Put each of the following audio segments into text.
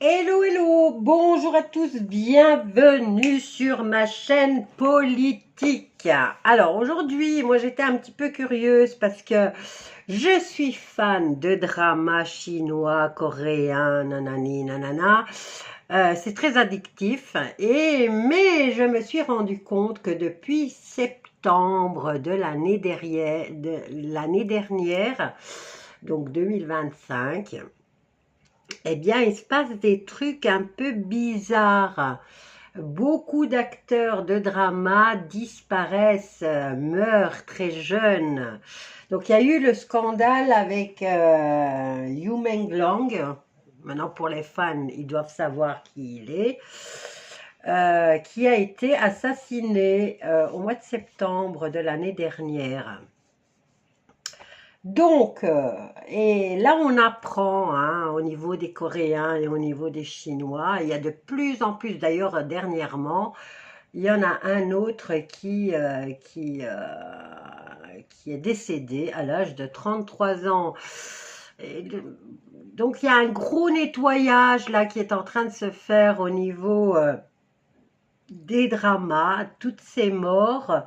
Hello, hello, bonjour à tous, bienvenue sur ma chaîne politique. Alors aujourd'hui, moi j'étais un petit peu curieuse parce que je suis fan de drama chinois, coréen, nanani, nanana. C'est très addictif, mais je me suis rendu compte que depuis septembre de l'année dernière, donc 2025, eh bien, il se passe des trucs un peu bizarres. Beaucoup d'acteurs de drama disparaissent, meurent très jeunes. Donc, il y a eu le scandale avec Yu Menglang. Maintenant, pour les fans, ils doivent savoir qui il est. Qui a été assassiné au mois de septembre de l'année dernière. Donc, et là on apprend hein, au niveau des Coréens et au niveau des Chinois, il y a de plus en plus, d'ailleurs dernièrement, il y en a un autre qui est décédé à l'âge de 33 ans. Et donc il y a un gros nettoyage là qui est en train de se faire au niveau des dramas, toutes ces morts.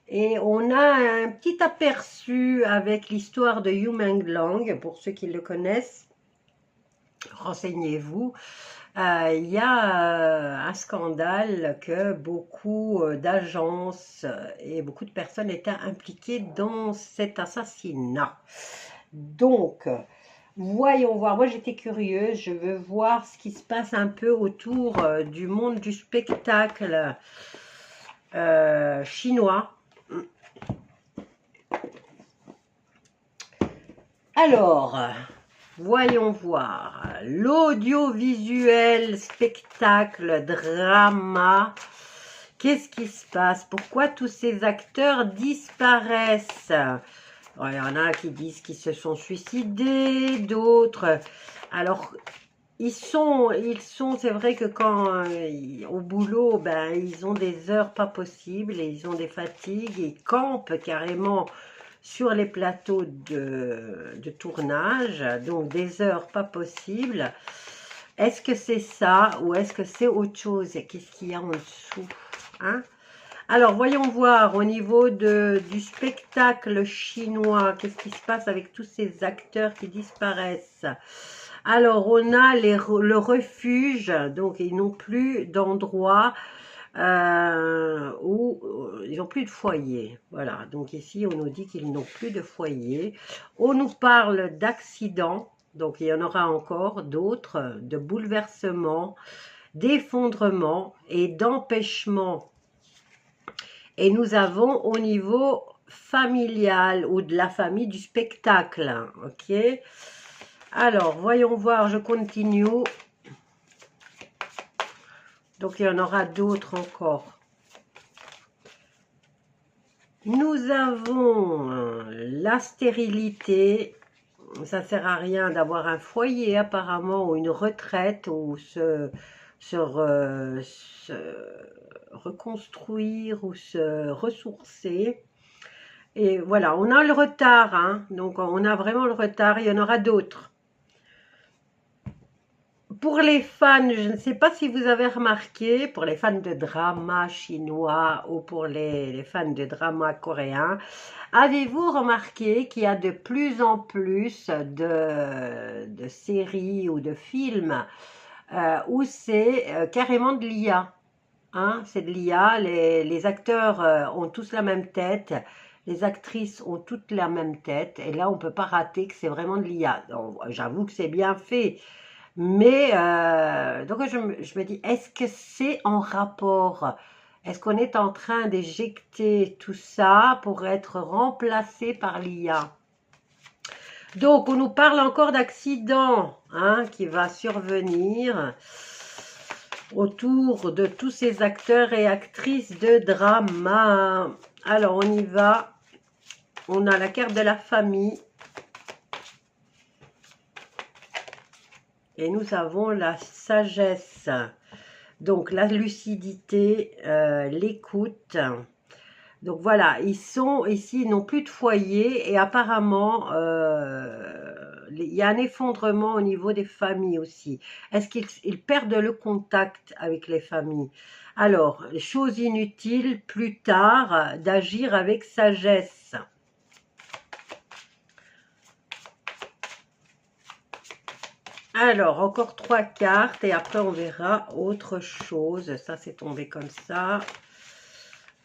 Et on a un petit aperçu avec l'histoire de Yu Menglang, pour ceux qui le connaissent, renseignez-vous. Il y a un scandale que beaucoup d'agences et beaucoup de personnes étaient impliquées dans cet assassinat. Donc, voyons voir. Moi, j'étais curieuse. Je veux voir ce qui se passe un peu autour du monde du spectacle chinois. Alors, voyons voir. L'audiovisuel, spectacle, drama. Qu'est-ce qui se passe? Pourquoi tous ces acteurs disparaissent? Il y en a qui disent qu'ils se sont suicidés, d'autres. Alors, c'est vrai que quand au boulot, ben, ils ont des heures pas possibles et ils ont des fatigues, ils campent carrément sur les plateaux de tournage, donc des heures pas possibles. Est-ce que c'est ça ou est-ce que c'est autre chose? Qu'est-ce qu'il y a en dessous hein? Alors, voyons voir au niveau du spectacle chinois, qu'est-ce qui se passe avec tous ces acteurs qui disparaissent? Alors, on a le refuge, donc ils n'ont plus d'endroit où ils n'ont plus de foyer. Voilà, donc ici on nous dit qu'ils n'ont plus de foyer. On nous parle d'accidents, donc il y en aura encore d'autres, de bouleversements, d'effondrements et d'empêchements. Et nous avons au niveau familial ou de la famille du spectacle. Ok. Alors, voyons voir, je continue. Donc, il y en aura d'autres encore. Nous avons la stérilité. Ça ne sert à rien d'avoir un foyer apparemment ou une retraite ou se reconstruire ou se ressourcer. Et voilà, on a le retard, hein, donc on a vraiment le retard, il y en aura d'autres. Pour les fans, je ne sais pas si vous avez remarqué, pour les fans de drama chinois ou pour les fans de drama coréen, avez-vous remarqué qu'il y a de plus en plus de séries ou de films où c'est carrément de l'IA hein, c'est de l'IA, les acteurs ont tous la même tête, les actrices ont toutes la même tête, et là on ne peut pas rater que c'est vraiment de l'IA. J'avoue que c'est bien fait, mais donc je me dis, est-ce que c'est en rapport? Est-ce qu'on est en train d'éjecter tout ça pour être remplacé par l'IA? Donc, on nous parle encore d'accident hein, qui va survenir autour de tous ces acteurs et actrices de drama. Alors, on y va. On a la carte de la famille. Et nous avons la sagesse. Donc, la lucidité, l'écoute. Donc voilà, ils sont ici, ils n'ont plus de foyer et apparemment, il y a un effondrement au niveau des familles aussi. Est-ce qu'ils perdent le contact avec les familles? Alors, chose inutile, plus tard, d'agir avec sagesse. Alors, encore 3 cartes et après on verra autre chose. Ça, c'est tombé comme ça.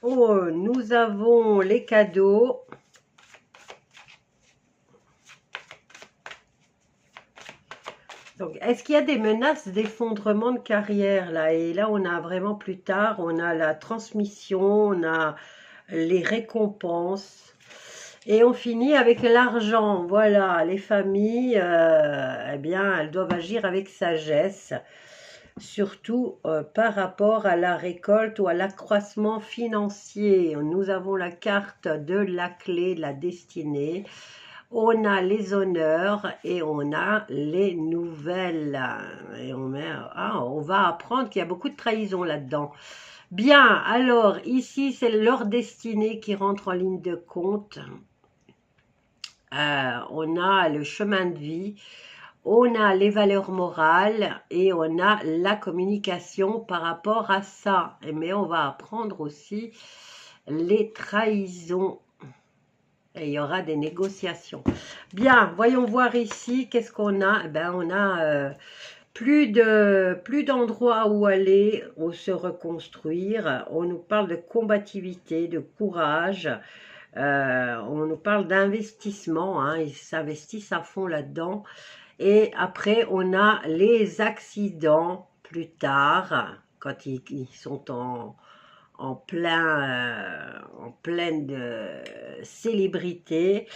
Oh, nous avons les cadeaux. Donc, est-ce qu'il y a des menaces d'effondrement de carrière là? Et là, on a vraiment plus tard, on a la transmission, on a les récompenses. Et on finit avec l'argent. Voilà, les familles, eh bien, elles doivent agir avec sagesse, surtout par rapport à la récolte ou à l'accroissement financier. Nous avons la carte de la clé de la destinée. On a les honneurs et on a les nouvelles. Et on va apprendre qu'il y a beaucoup de trahison là-dedans. Bien, alors ici, c'est leur destinée qui rentre en ligne de compte. On a le chemin de vie, on a les valeurs morales et on a la communication par rapport à ça. Mais on va apprendre aussi les trahisons. Et il y aura des négociations. Bien, voyons voir ici, qu'est-ce qu'on a? Eh ben, on a plus d'endroits où aller, où se reconstruire. On nous parle de combativité, de courage. On nous parle d'investissement, hein, ils s'investissent à fond là-dedans. Et après, on a les accidents plus tard, quand ils sont en pleine célébrité.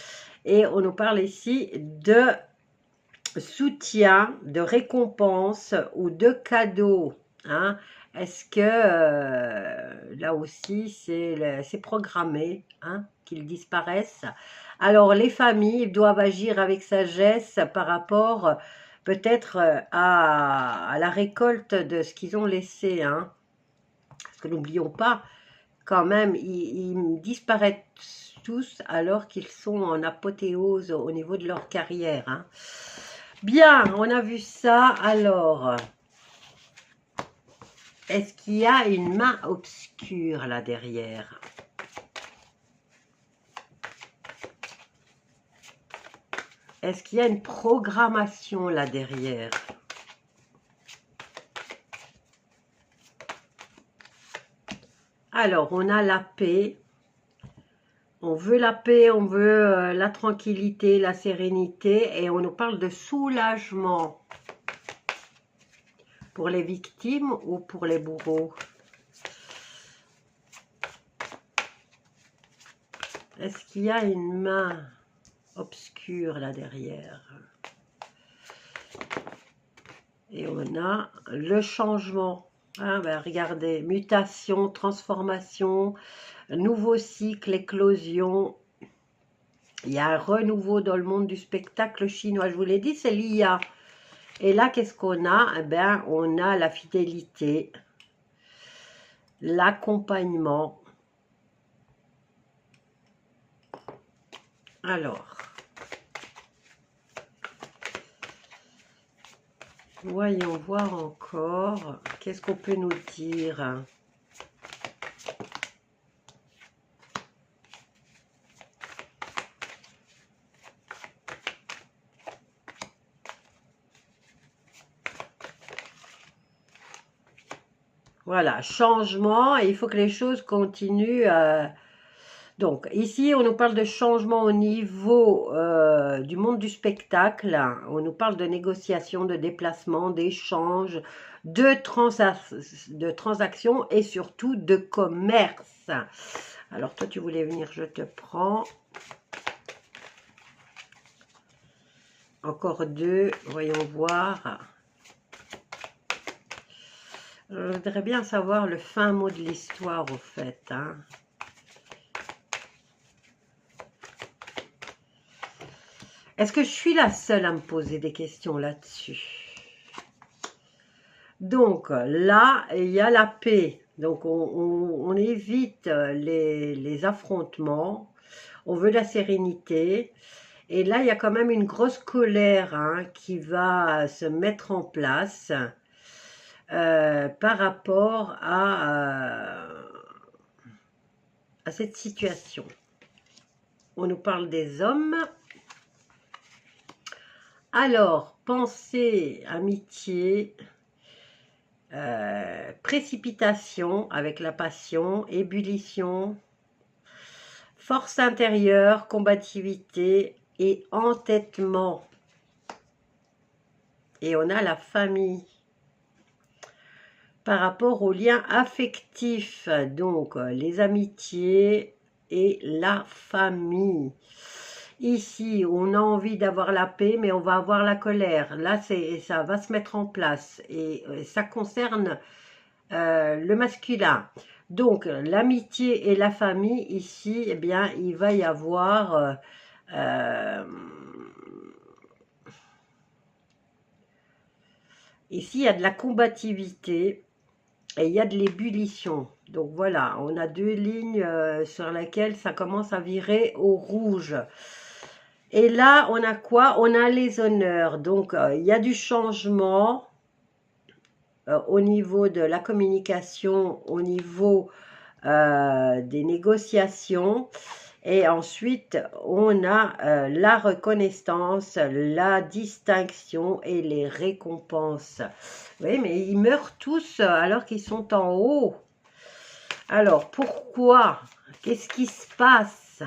Et on nous parle ici de soutien, de récompense ou de cadeaux. Hein. Est-ce que là aussi c'est programmé hein, qu'ils disparaissent? Alors les familles doivent agir avec sagesse par rapport peut-être à la récolte de ce qu'ils ont laissé. Hein. Parce que n'oublions pas, quand même, ils disparaissent tous alors qu'ils sont en apothéose au niveau de leur carrière. Hein. Bien, on a vu ça. Alors, est-ce qu'il y a une main obscure là derrière? Est-ce qu'il y a une programmation là derrière? Alors, on a la paix. On veut la paix, on veut la tranquillité, la sérénité. Et on nous parle de soulagement. Pour les victimes ou pour les bourreaux? Est-ce qu'il y a une main obscure là derrière? Et on a le changement. Ah ben regardez, mutation, transformation, nouveau cycle, éclosion. Il y a un renouveau dans le monde du spectacle chinois. Je vous l'ai dit, c'est l'IA. Et là, qu'est-ce qu'on a? Eh bien, on a la fidélité, l'accompagnement. Alors, voyons voir encore. Qu'est-ce qu'on peut nous dire? Voilà, changement, et il faut que les choses continuent. Donc, ici, on nous parle de changement au niveau du monde du spectacle. On nous parle de négociations, de déplacements, d'échanges, de transactions et surtout de commerce. Alors, toi, tu voulais venir, je te prends. Encore deux, voyons voir. Je voudrais bien savoir le fin mot de l'histoire, au fait. Hein. Est-ce que je suis la seule à me poser des questions là-dessus? Donc, là, il y a la paix. Donc, on évite les affrontements. On veut la sérénité. Et là, il y a quand même une grosse colère hein, qui va se mettre en place par rapport à cette situation. On nous parle des hommes. Alors, pensée, amitié, précipitation avec la passion, ébullition, force intérieure, combativité et entêtement. Et on a la famille. Par rapport aux liens affectifs, donc les amitiés et la famille. Ici, on a envie d'avoir la paix, mais on va avoir la colère. Là, ça va se mettre en place. Et ça concerne le masculin. Donc, l'amitié et la famille, ici, eh bien, il va y avoir... ici, il y a de la combativité et il y a de l'ébullition. Donc, voilà, on a deux lignes sur lesquelles ça commence à virer au rouge. Et là, on a quoi? On a les honneurs. Donc, il y a du changement au niveau de la communication, au niveau des négociations. Et ensuite, on a la reconnaissance, la distinction et les récompenses. Oui, mais ils meurent tous alors qu'ils sont en haut. Alors, pourquoi? Qu'est-ce qui se passe?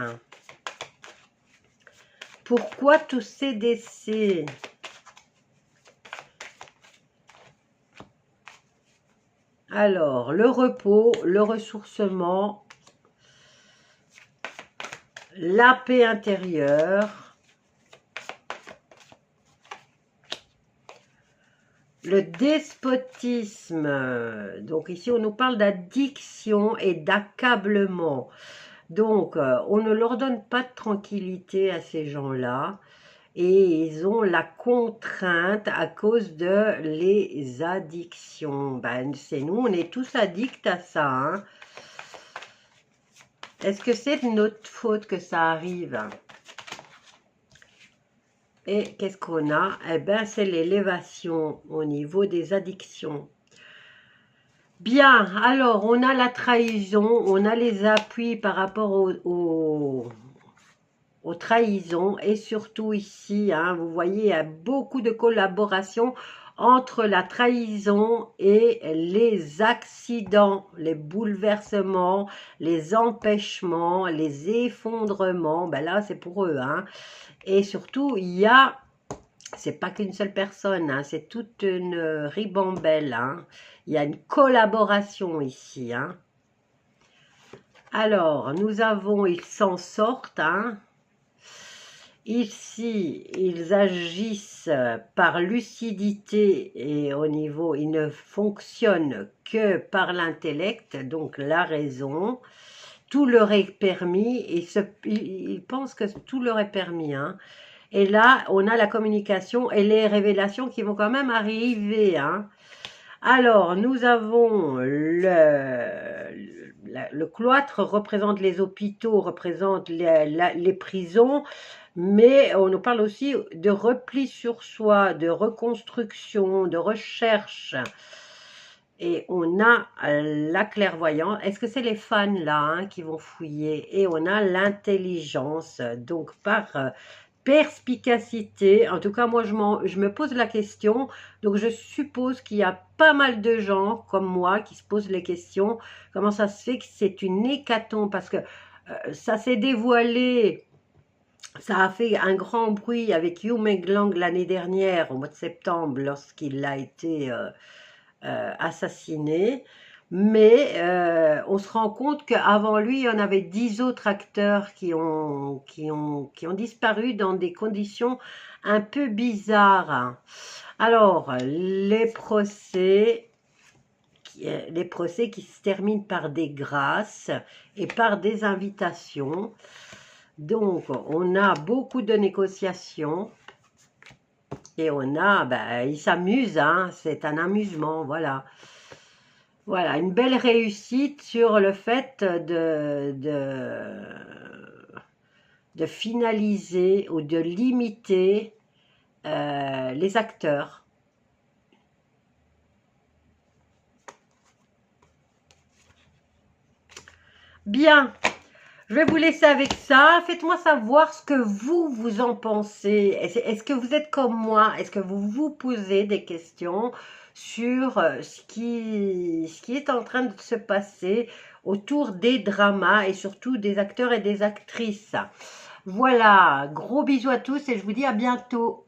Pourquoi tous ces décès? Alors, le repos, le ressourcement, la paix intérieure, le despotisme. Donc ici, on nous parle d'addiction et d'accablement. Donc, on ne leur donne pas de tranquillité à ces gens-là. Et ils ont la contrainte à cause de les addictions. Ben, c'est nous, on est tous addicts à ça. Hein. Est-ce que c'est de notre faute que ça arrive? Et qu'est-ce qu'on a? Eh bien, c'est l'élévation au niveau des addictions. Bien, alors, on a la trahison, on a les appuis par rapport aux trahisons et surtout ici, hein, vous voyez, il y a beaucoup de collaboration entre la trahison et les accidents, les bouleversements, les empêchements, les effondrements. Ben là, c'est pour eux. Hein. Et surtout, il y a, c'est pas qu'une seule personne, hein, c'est toute une ribambelle. Hein. Il y a une collaboration ici. Hein. Alors, nous avons, ils s'en sortent, hein. Ici, ils agissent par lucidité et au niveau, ils ne fonctionnent que par l'intellect, donc la raison. Tout leur est permis et ils pensent que tout leur est permis. Hein. Et là, on a la communication et les révélations qui vont quand même arriver. Hein. Alors, nous avons le cloître représente les hôpitaux, représente les prisons, mais on nous parle aussi de repli sur soi, de reconstruction, de recherche. Et on a la clairvoyance. Est-ce que c'est les fans là hein, qui vont fouiller? Et on a l'intelligence. Donc par perspicacité, en tout cas moi je me pose la question. Donc je suppose qu'il y a pas mal de gens comme moi qui se posent les questions. Comment ça se fait que c'est une hécatombe? Parce que ça s'est dévoilé. Ça a fait un grand bruit avec Hugh Meglang l'année dernière, au mois de septembre, lorsqu'il a été assassiné. Mais on se rend compte qu'avant lui, il y en avait 10 autres acteurs qui ont disparu dans des conditions un peu bizarres. Alors, les procès qui se terminent par des grâces et par des invitations. Donc, on a beaucoup de négociations et on a, ben, ils s'amusent, hein, c'est un amusement, voilà. Voilà, une belle réussite sur le fait de finaliser ou de limiter les acteurs. Bien, je vais vous laisser avec ça. Faites-moi savoir ce que vous en pensez. Est-ce que vous êtes comme moi? Est-ce que vous vous posez des questions sur ce qui est en train de se passer autour des dramas et surtout des acteurs et des actrices? Voilà, gros bisous à tous et je vous dis à bientôt.